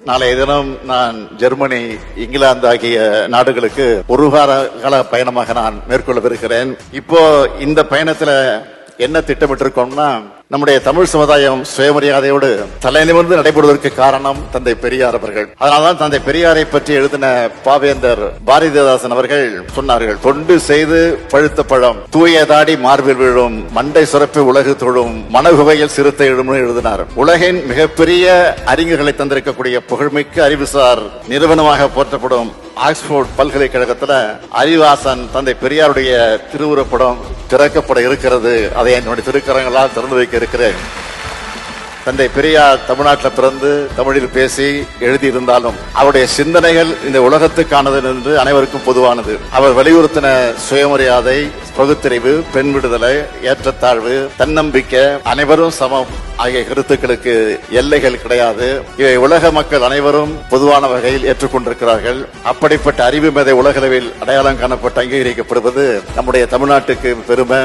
நாளைய தினம் நான் ஜெர்மனி, இங்கிலாந்து ஆகிய நாடுகளுக்கு ஒரு வார கால பயணமாக நான் மேற்கொள்ளவிருக்கிறேன். இப்போ இந்த பயணத்துல என்ன திட்டமிட்டிருக்கோம்னா, நம்முடைய தமிழ் சமுதாயம் சுயமரியாதையோடு தலைநிமிர்ந்து நடைபெறுவதற்கு காரணம் தந்தை பெரியார் அவர்கள். அதனால்தான் தந்தை பெரியாரை பற்றி எழுதின பாவேந்தர் பாரதிதாசன் அவர்கள் சொன்னார்கள், தொண்டு செய்து பழுத்த பழம், தூய தாடி மார்பில் விழும், மண்டை சுரப்பி உலகு தொழும், மனகுவையில் சிறுத்தை எழும்னு எழுதினார். உலகின் மிகப்பெரிய அறிஞர்களை தந்திருக்கக்கூடிய புகழ்மிக்க அறிவுசார் நிறுவனமாக போற்றப்படும் ஆக்ஸ்போர்ட் பல்கலைக்கழகத்துல அறிவாசன் தந்தை பெரியாருடைய திருவுருப்படம் திறக்கப்பட இருக்கிறது. அதை என்னுடைய திருக்கரங்களால் திறந்து வைக்க இருக்கிறேன். தந்தை பெரியார் தமிழ்நாட்டில் பிறந்து தமிழில் பேசி எழுதியிருந்தாலும் அவருடைய சிந்தனைகள் இந்த உலகத்துக்கானது என்று அனைவருக்கும் பொதுவானது. அவர் வலியுறுத்தின சுயமரியாதை, பகுத்தறிவு, பெண் விடுதலை, ஏற்றத்தாழ்வு, தன்னம்பிக்கை, அனைவரும் சமம் ஆகிய கருத்துக்களுக்கு எல்லைகள் கிடையாது. இவை உலக மக்கள் அனைவரும் பொதுவான வகையில் ஏற்றுக்கொண்டிருக்கிறார்கள். அப்படிப்பட்ட அறிவு மேதை உலகளவில் அடையாளம் காணப்பட்டு அங்கீகரிக்கப்படுவது நம்முடைய தமிழ்நாட்டுக்கு பெருமை.